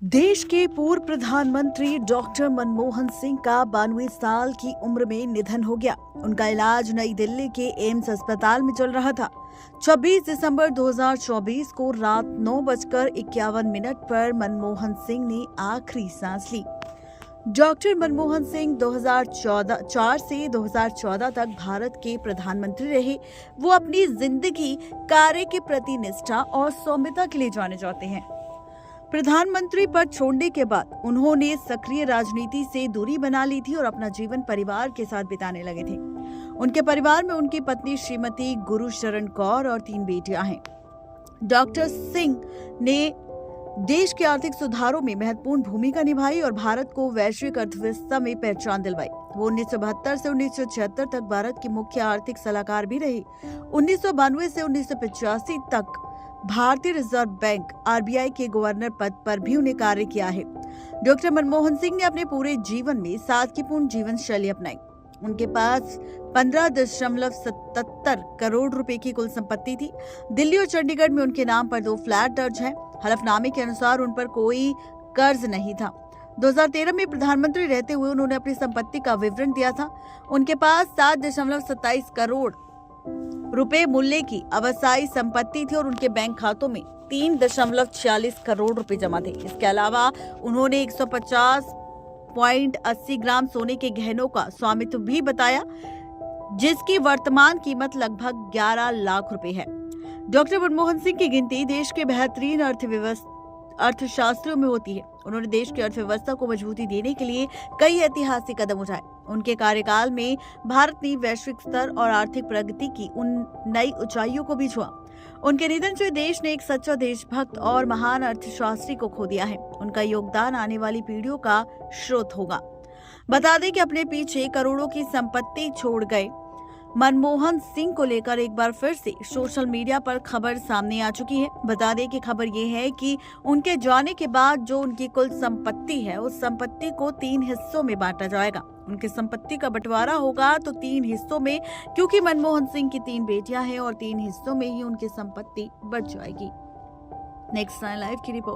देश के पूर्व प्रधानमंत्री डॉक्टर मनमोहन सिंह का 92 साल की उम्र में निधन हो गया। उनका इलाज नई दिल्ली के एम्स अस्पताल में चल रहा था। 26 दिसंबर 2024 को रात 9:51 पर मनमोहन सिंह ने आखिरी सांस ली। डॉक्टर मनमोहन सिंह 2004 से 2014 तक भारत के प्रधानमंत्री रहे। वो अपनी जिंदगी कार्य के प्रति निष्ठा और सौम्यता के लिए जाने जाते हैं। प्रधानमंत्री पद छोड़ने के बाद उन्होंने सक्रिय राजनीति से दूरी बना ली थी और अपना जीवन परिवार के साथ बिताने लगे थे। उनके परिवार में उनकी पत्नी श्रीमती गुरुशरण कौर और 3 बेटियां हैं। डॉक्टर सिंह ने देश के आर्थिक सुधारों में महत्वपूर्ण भूमिका निभाई और भारत को वैश्विक अर्थव्यवस्था में पहचान दिलवाई। वो 1972 से 1976 तक भारत के मुख्य आर्थिक सलाहकार भी रहे। 1992 से 1985 तक भारतीय रिजर्व बैंक आरबीआई के गवर्नर पद पर भी उन्हें कार्य किया है। डॉक्टर मनमोहन सिंह ने अपने पूरे जीवन में सादगीपूर्ण जीवन शैली अपनाई। उनके पास 15.77 करोड़ रुपए की कुल संपत्ति थी। दिल्ली और चंडीगढ़ में उनके नाम पर 2 फ्लैट दर्ज हैं। हलफनामे के अनुसार उन पर कोई कर्ज नहीं था। 2013 में प्रधानमंत्री रहते हुए उन्होंने अपनी संपत्ति का विवरण दिया था। उनके पास 7.27 करोड़ रुपए मूल्य की अस्थायी संपत्ति थी और उनके बैंक खातों में 3.46 करोड़ रुपए जमा थे। इसके अलावा उन्होंने 150.80 ग्राम सोने के गहनों का स्वामित्व भी बताया, जिसकी वर्तमान कीमत लगभग 11 लाख रुपए है। डॉक्टर मनमोहन सिंह की गिनती देश के बेहतरीन अर्थशास्त्रियों में होती है। उन्होंने देश की अर्थव्यवस्था को मजबूती देने के लिए कई ऐतिहासिक कदम उठाए। उनके कार्यकाल में भारत ने वैश्विक स्तर और आर्थिक प्रगति की उन नई ऊंचाइयों को भी छुआ। उनके निधन से देश ने एक सच्चा देशभक्त और महान अर्थशास्त्री को खो दिया है। उनका योगदान आने वाली पीढ़ियों का स्रोत होगा। बता दें कि अपने पीछे करोड़ों की संपत्ति छोड़ गए मनमोहन सिंह को लेकर एक बार फिर से सोशल मीडिया पर खबर सामने आ चुकी है। बता दें कि खबर ये है कि उनके जाने के बाद जो उनकी कुल संपत्ति है उस संपत्ति को 3 हिस्सों में बांटा जाएगा। उनकी संपत्ति का बंटवारा होगा तो 3 हिस्सों में, क्योंकि मनमोहन सिंह की 3 बेटियां हैं और 3 हिस्सों में ही उनकी संपत्ति बट जाएगी। नेक्स्ट टाइम लाइव की रिपोर्ट।